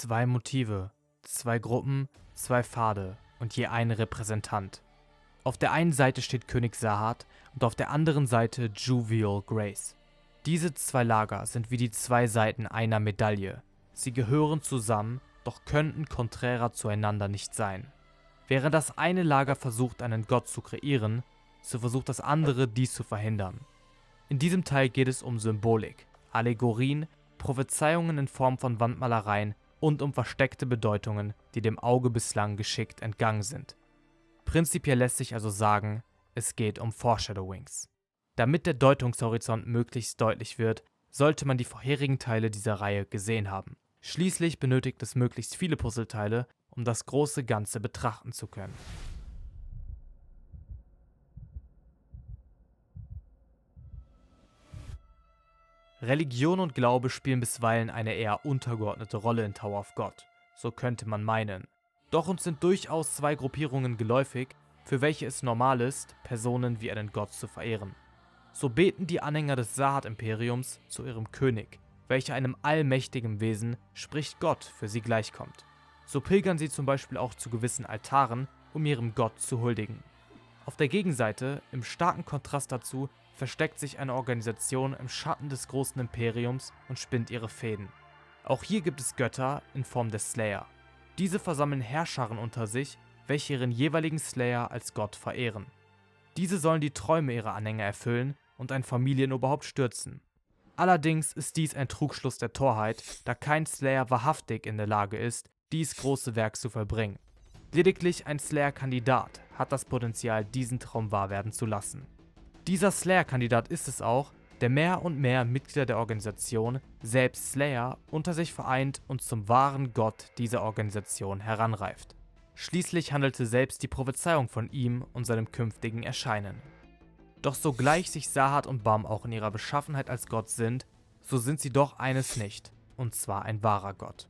2 Motive, 2 Gruppen, 2 Pfade und je ein Repräsentant. Auf der einen Seite steht König Sahad und auf der anderen Seite Jovial Grace. Diese 2 Lager sind wie die 2 Seiten einer Medaille. Sie gehören zusammen, doch könnten konträrer zueinander nicht sein. Während das eine Lager versucht, einen Gott zu kreieren, so versucht das andere, dies zu verhindern. In diesem Teil geht es um Symbolik, Allegorien, Prophezeiungen in Form von Wandmalereien und um versteckte Bedeutungen, die dem Auge bislang geschickt entgangen sind. Prinzipiell lässt sich also sagen, es geht um Foreshadowings. Damit der Deutungshorizont möglichst deutlich wird, sollte man die vorherigen Teile dieser Reihe gesehen haben. Schließlich benötigt es möglichst viele Puzzleteile, um das große Ganze betrachten zu können. Religion und Glaube spielen bisweilen eine eher untergeordnete Rolle in Tower of God, so könnte man meinen. Doch uns sind durchaus 2 Gruppierungen geläufig, für welche es normal ist, Personen wie einen Gott zu verehren. So beten die Anhänger des Sahad-Imperiums zu ihrem König, welcher einem allmächtigen Wesen, sprich Gott, für sie gleichkommt. So pilgern sie zum Beispiel auch zu gewissen Altaren, um ihrem Gott zu huldigen. Auf der Gegenseite, im starken Kontrast dazu, versteckt sich eine Organisation im Schatten des großen Imperiums und spinnt ihre Fäden. Auch hier gibt es Götter in Form der Slayer. Diese versammeln Herrscharen unter sich, welche ihren jeweiligen Slayer als Gott verehren. Diese sollen die Träume ihrer Anhänger erfüllen und ein Familienoberhaupt stürzen. Allerdings ist dies ein Trugschluss der Torheit, da kein Slayer wahrhaftig in der Lage ist, dies große Werk zu vollbringen. Lediglich ein Slayer-Kandidat hat das Potenzial, diesen Traum wahr werden zu lassen. Dieser Slayer-Kandidat ist es auch, der mehr und mehr Mitglieder der Organisation, selbst Slayer, unter sich vereint und zum wahren Gott dieser Organisation heranreift. Schließlich handelte selbst die Prophezeiung von ihm und seinem künftigen Erscheinen. Doch sogleich sich Sahad und Bam auch in ihrer Beschaffenheit als Gott sind, so sind sie doch eines nicht, und zwar ein wahrer Gott.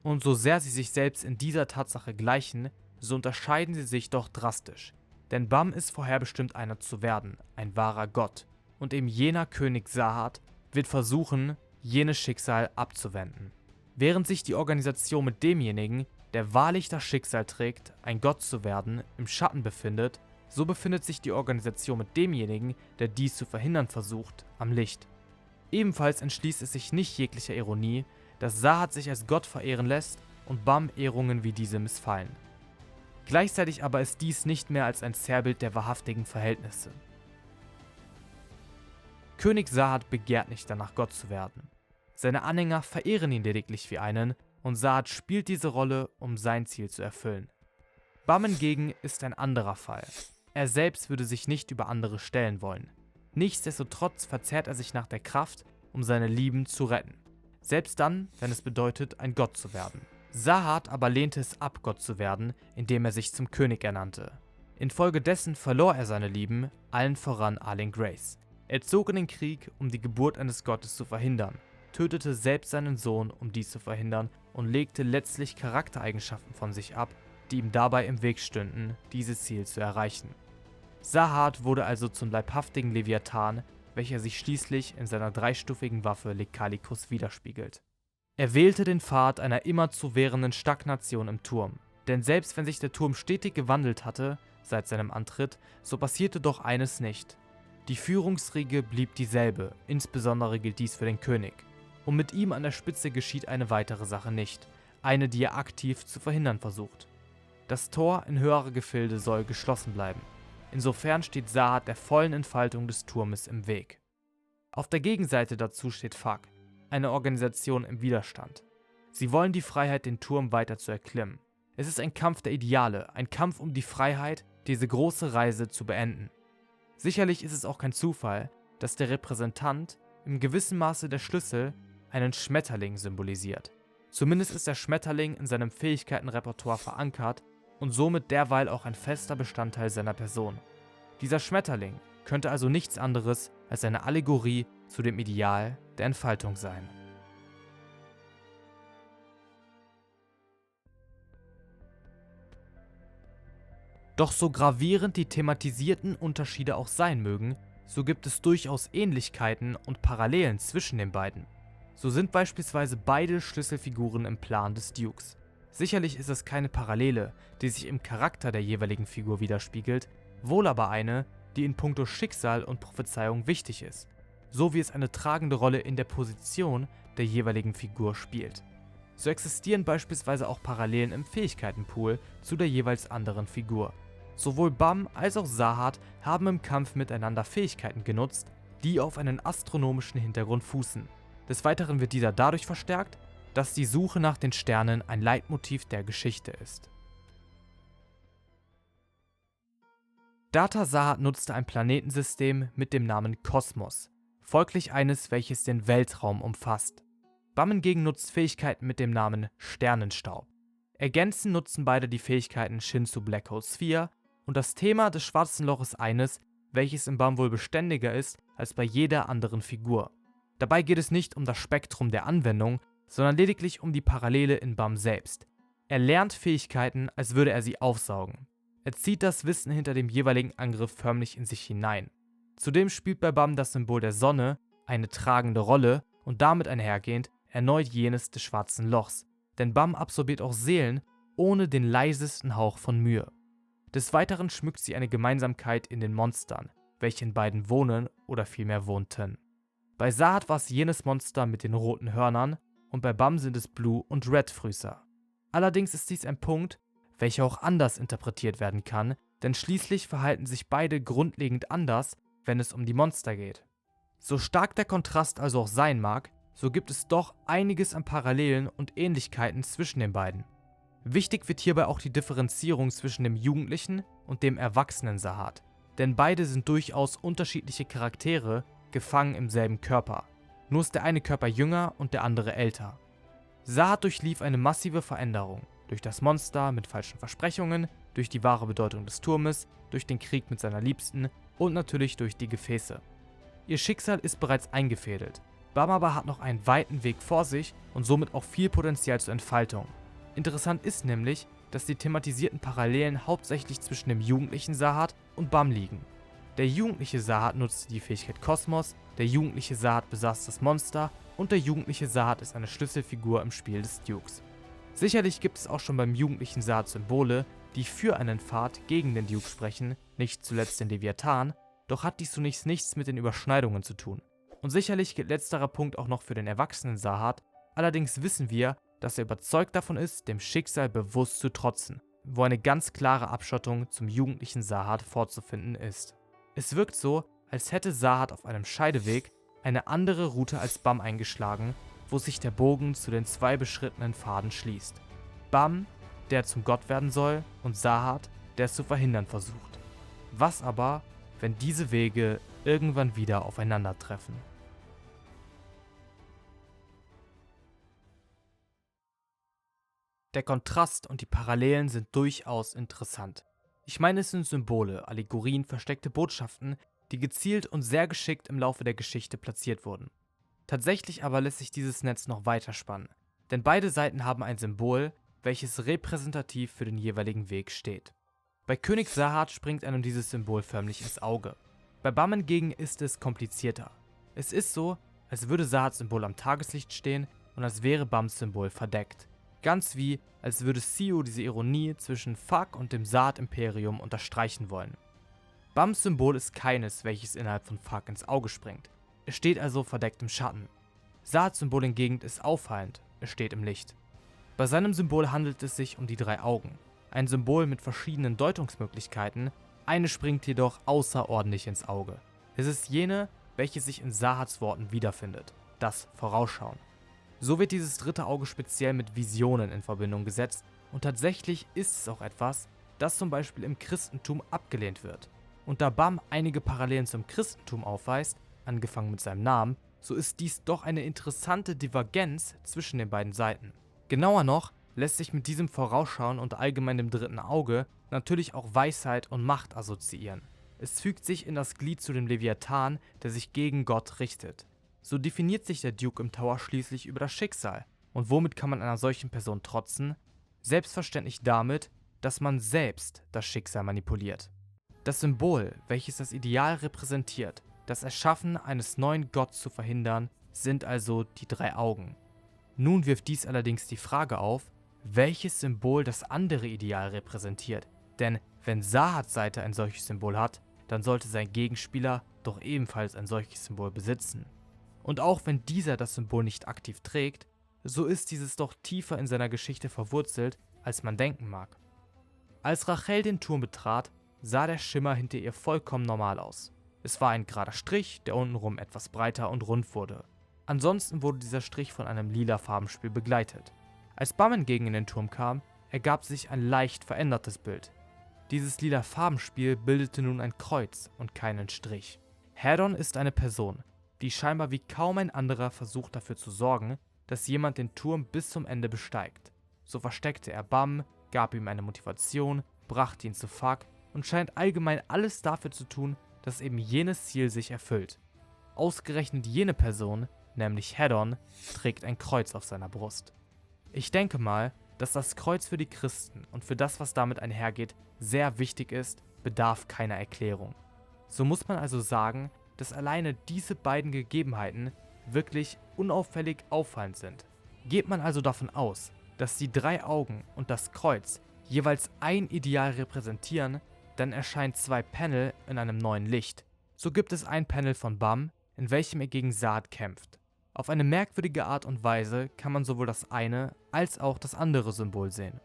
Und so sehr sie sich selbst in dieser Tatsache gleichen, so unterscheiden sie sich doch drastisch. Denn Bam ist vorherbestimmt einer zu werden, ein wahrer Gott, und eben jener König Sahad wird versuchen, jenes Schicksal abzuwenden. Während sich die Organisation mit demjenigen, der wahrlich das Schicksal trägt, ein Gott zu werden, im Schatten befindet, so befindet sich die Organisation mit demjenigen, der dies zu verhindern versucht, am Licht. Ebenfalls entschließt es sich nicht jeglicher Ironie, dass Sahad sich als Gott verehren lässt und Bam Ehrungen wie diese missfallen. Gleichzeitig aber ist dies nicht mehr als ein Zerrbild der wahrhaftigen Verhältnisse. König Sahad begehrt nicht danach, Gott zu werden. Seine Anhänger verehren ihn lediglich wie einen und Sahad spielt diese Rolle, um sein Ziel zu erfüllen. Bam hingegen ist ein anderer Fall. Er selbst würde sich nicht über andere stellen wollen. Nichtsdestotrotz verzehrt er sich nach der Kraft, um seine Lieben zu retten. Selbst dann, wenn es bedeutet, ein Gott zu werden. Sahad aber lehnte es ab, Gott zu werden, indem er sich zum König ernannte. Infolgedessen verlor er seine Lieben, allen voran Arlen Grace. Er zog in den Krieg, um die Geburt eines Gottes zu verhindern, tötete selbst seinen Sohn, um dies zu verhindern, und legte letztlich Charaktereigenschaften von sich ab, die ihm dabei im Weg stünden, dieses Ziel zu erreichen. Sahad wurde also zum leibhaftigen Leviathan, welcher sich schließlich in seiner 3-stufigen Waffe Lecalicus widerspiegelt. Er wählte den Pfad einer immerzuwährenden Stagnation im Turm, denn selbst wenn sich der Turm stetig gewandelt hatte, seit seinem Antritt, so passierte doch eines nicht. Die Führungsriege blieb dieselbe, insbesondere gilt dies für den König. Und mit ihm an der Spitze geschieht eine weitere Sache nicht, eine, die er aktiv zu verhindern versucht. Das Tor in höhere Gefilde soll geschlossen bleiben. Insofern steht Sahad der vollen Entfaltung des Turmes im Weg. Auf der Gegenseite dazu steht Fag, eine Organisation im Widerstand. Sie wollen die Freiheit, den Turm weiter zu erklimmen. Es ist ein Kampf der Ideale, ein Kampf um die Freiheit, diese große Reise zu beenden. Sicherlich ist es auch kein Zufall, dass der Repräsentant im gewissen Maße der Schlüssel einen Schmetterling symbolisiert. Zumindest ist der Schmetterling in seinem Fähigkeitenrepertoire verankert und somit derweil auch ein fester Bestandteil seiner Person. Dieser Schmetterling könnte also nichts anderes als eine Allegorie zu dem Ideal der Entfaltung sein. Doch so gravierend die thematisierten Unterschiede auch sein mögen, so gibt es durchaus Ähnlichkeiten und Parallelen zwischen den beiden. So sind beispielsweise beide Schlüsselfiguren im Plan des Dukes. Sicherlich ist es keine Parallele, die sich im Charakter der jeweiligen Figur widerspiegelt, wohl aber eine, die in puncto Schicksal und Prophezeiung wichtig ist, so wie es eine tragende Rolle in der Position der jeweiligen Figur spielt. So existieren beispielsweise auch Parallelen im Fähigkeitenpool zu der jeweils anderen Figur. Sowohl Bam als auch Sahat haben im Kampf miteinander Fähigkeiten genutzt, die auf einen astronomischen Hintergrund fußen. Des Weiteren wird dieser dadurch verstärkt, dass die Suche nach den Sternen ein Leitmotiv der Geschichte ist. Data Sahat nutzte ein Planetensystem mit dem Namen Kosmos, folglich eines, welches den Weltraum umfasst. Bam hingegen nutzt Fähigkeiten mit dem Namen Sternenstaub. Ergänzend nutzen beide die Fähigkeiten Shinsu Black Hole Sphere und das Thema des Schwarzen Loches eines, welches im Bam wohl beständiger ist als bei jeder anderen Figur. Dabei geht es nicht um das Spektrum der Anwendung, sondern lediglich um die Parallele in Bam selbst. Er lernt Fähigkeiten, als würde er sie aufsaugen. Er zieht das Wissen hinter dem jeweiligen Angriff förmlich in sich hinein. Zudem spielt bei Bam das Symbol der Sonne eine tragende Rolle und damit einhergehend erneut jenes des Schwarzen Lochs, denn Bam absorbiert auch Seelen ohne den leisesten Hauch von Mühe. Des Weiteren schmückt sie eine Gemeinsamkeit in den Monstern, welche in beiden wohnen oder vielmehr wohnten. Bei Sahat war es jenes Monster mit den roten Hörnern und bei Bam sind es Blue- und Red-Früßer. Allerdings ist dies ein Punkt, welcher auch anders interpretiert werden kann, denn schließlich verhalten sich beide grundlegend anders, wenn es um die Monster geht. So stark der Kontrast also auch sein mag, so gibt es doch einiges an Parallelen und Ähnlichkeiten zwischen den beiden. Wichtig wird hierbei auch die Differenzierung zwischen dem jugendlichen und dem erwachsenen Sahat, denn beide sind durchaus unterschiedliche Charaktere, gefangen im selben Körper. Nur ist der eine Körper jünger und der andere älter. Sahat durchlief eine massive Veränderung, durch das Monster mit falschen Versprechungen, durch die wahre Bedeutung des Turmes, durch den Krieg mit seiner Liebsten und natürlich durch die Gefäße. Ihr Schicksal ist bereits eingefädelt. Bam aber hat noch einen weiten Weg vor sich und somit auch viel Potenzial zur Entfaltung. Interessant ist nämlich, dass die thematisierten Parallelen hauptsächlich zwischen dem jugendlichen Sahat und Bam liegen. Der jugendliche Sahat nutzte die Fähigkeit Kosmos, der jugendliche Sahat besaß das Monster und der jugendliche Sahat ist eine Schlüsselfigur im Spiel des Dukes. Sicherlich gibt es auch schon beim jugendlichen Sahat Symbole, die für einen Pfad gegen den Duke sprechen, nicht zuletzt den Leviathan, doch hat dies zunächst nichts mit den Überschneidungen zu tun. Und sicherlich gilt letzterer Punkt auch noch für den erwachsenen Sahat, allerdings wissen wir, dass er überzeugt davon ist, dem Schicksal bewusst zu trotzen, wo eine ganz klare Abschottung zum jugendlichen Sahat vorzufinden ist. Es wirkt so, als hätte Sahat auf einem Scheideweg eine andere Route als Bam eingeschlagen, wo sich der Bogen zu den zwei beschrittenen Pfaden schließt. Bam, der zum Gott werden soll, und Sahat, der es zu verhindern versucht. Was aber, wenn diese Wege irgendwann wieder aufeinandertreffen? Der Kontrast und die Parallelen sind durchaus interessant. Ich meine, es sind Symbole, Allegorien, versteckte Botschaften, die gezielt und sehr geschickt im Laufe der Geschichte platziert wurden. Tatsächlich aber lässt sich dieses Netz noch weiter spannen, denn beide Seiten haben ein Symbol, welches repräsentativ für den jeweiligen Weg steht. Bei König Sahat springt einem dieses Symbol förmlich ins Auge. Bei Bam hingegen ist es komplizierter. Es ist so, als würde Sahats Symbol am Tageslicht stehen und als wäre Bams Symbol verdeckt. Ganz wie, als würde Sio diese Ironie zwischen Fuck und dem Saat-Imperium unterstreichen wollen. Bams Symbol ist keines, welches innerhalb von Fuck ins Auge springt. Es steht also verdeckt im Schatten. Saats Symbol hingegen ist auffallend, es steht im Licht. Bei seinem Symbol handelt es sich um die 3 Augen. Ein Symbol mit verschiedenen Deutungsmöglichkeiten, eine springt jedoch außerordentlich ins Auge. Es ist jene, welche sich in Sahats Worten wiederfindet, das Vorausschauen. So wird dieses 3. Auge speziell mit Visionen in Verbindung gesetzt und tatsächlich ist es auch etwas, das zum Beispiel im Christentum abgelehnt wird. Und da Bam einige Parallelen zum Christentum aufweist, angefangen mit seinem Namen, so ist dies doch eine interessante Divergenz zwischen den beiden Seiten. Genauer noch lässt sich mit diesem Vorausschauen und allgemein dem 3. Auge natürlich auch Weisheit und Macht assoziieren. Es fügt sich in das Glied zu dem Leviathan, der sich gegen Gott richtet. So definiert sich der Duke im Tower schließlich über das Schicksal. Und womit kann man einer solchen Person trotzen? Selbstverständlich damit, dass man selbst das Schicksal manipuliert. Das Symbol, welches das Ideal repräsentiert, das Erschaffen eines neuen Gotts zu verhindern, sind also die 3 Augen. Nun wirft dies allerdings die Frage auf, welches Symbol das andere Ideal repräsentiert. Denn wenn Sahats Seite ein solches Symbol hat, dann sollte sein Gegenspieler doch ebenfalls ein solches Symbol besitzen. Und auch wenn dieser das Symbol nicht aktiv trägt, so ist dieses doch tiefer in seiner Geschichte verwurzelt, als man denken mag. Als Rachel den Turm betrat, sah der Schimmer hinter ihr vollkommen normal aus. Es war ein gerader Strich, der untenrum etwas breiter und rund wurde. Ansonsten wurde dieser Strich von einem lila Farbenspiel begleitet. Als Bam hingegen in den Turm kam, ergab sich ein leicht verändertes Bild. Dieses lila Farbenspiel bildete nun ein Kreuz und keinen Strich. Hadon ist eine Person, die scheinbar wie kaum ein anderer versucht dafür zu sorgen, dass jemand den Turm bis zum Ende besteigt. So versteckte er Bam, gab ihm eine Motivation, brachte ihn zu Fuck und scheint allgemein alles dafür zu tun, dass eben jenes Ziel sich erfüllt. Ausgerechnet jene Person, nämlich Hadon, trägt ein Kreuz auf seiner Brust. Ich denke mal, dass das Kreuz für die Christen und für das, was damit einhergeht, sehr wichtig ist, bedarf keiner Erklärung. So muss man also sagen, dass alleine diese beiden Gegebenheiten wirklich unauffällig auffallend sind. Geht man also davon aus, dass die 3 Augen und das Kreuz jeweils ein Ideal repräsentieren, dann erscheinen 2 Panel in einem neuen Licht. So gibt es ein Panel von Bam, in welchem er gegen Saad kämpft. Auf eine merkwürdige Art und Weise kann man sowohl das eine als auch das andere Symbol sehen.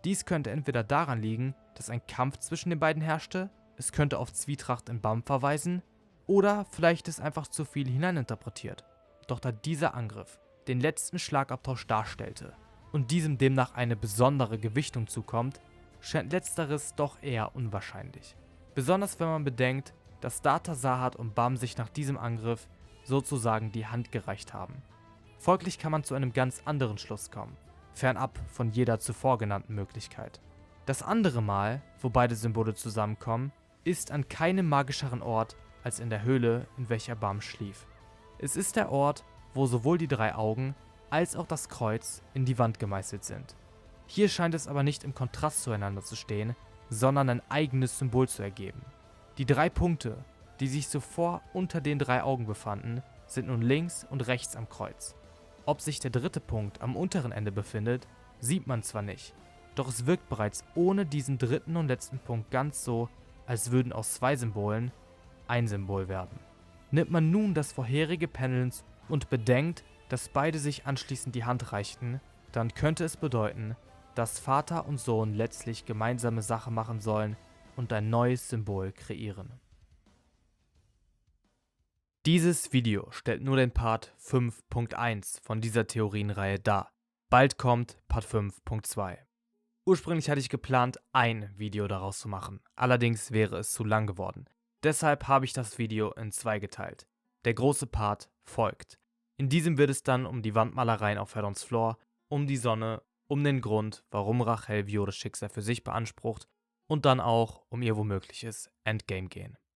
Dies könnte entweder daran liegen, dass ein Kampf zwischen den beiden herrschte, es könnte auf Zwietracht in Bam verweisen, oder vielleicht ist einfach zu viel hineininterpretiert. Doch da dieser Angriff den letzten Schlagabtausch darstellte und diesem demnach eine besondere Gewichtung zukommt, scheint letzteres doch eher unwahrscheinlich. Besonders wenn man bedenkt, dass Data Sahad und Bam sich nach diesem Angriff sozusagen die Hand gereicht haben. Folglich kann man zu einem ganz anderen Schluss kommen, fernab von jeder zuvor genannten Möglichkeit. Das andere Mal, wo beide Symbole zusammenkommen, ist an keinem magischeren Ort als in der Höhle, in welcher Bam schlief. Es ist der Ort, wo sowohl die 3 Augen als auch das Kreuz in die Wand gemeißelt sind. Hier scheint es aber nicht im Kontrast zueinander zu stehen, sondern ein eigenes Symbol zu ergeben. Die 3 Punkte, die sich zuvor unter den 3 Augen befanden, sind nun links und rechts am Kreuz. Ob sich der 3. Punkt am unteren Ende befindet, sieht man zwar nicht, doch es wirkt bereits ohne diesen 3. und letzten Punkt ganz so, als würden aus 2 Symbolen ein Symbol werden. Nimmt man nun das vorherige Panel hinzu und bedenkt, dass beide sich anschließend die Hand reichten, dann könnte es bedeuten, dass Vater und Sohn letztlich gemeinsame Sache machen sollen und ein neues Symbol kreieren. Dieses Video stellt nur den Part 5.1 von dieser Theorienreihe dar. Bald kommt Part 5.2. Ursprünglich hatte ich geplant, ein Video daraus zu machen, allerdings wäre es zu lang geworden. Deshalb habe ich das Video in 2 geteilt. Der große Part folgt. In diesem wird es dann um die Wandmalereien auf Hadons Floor, um die Sonne, um den Grund, warum Rachel Violes Schicksal für sich beansprucht und dann auch um ihr womögliches Endgame gehen.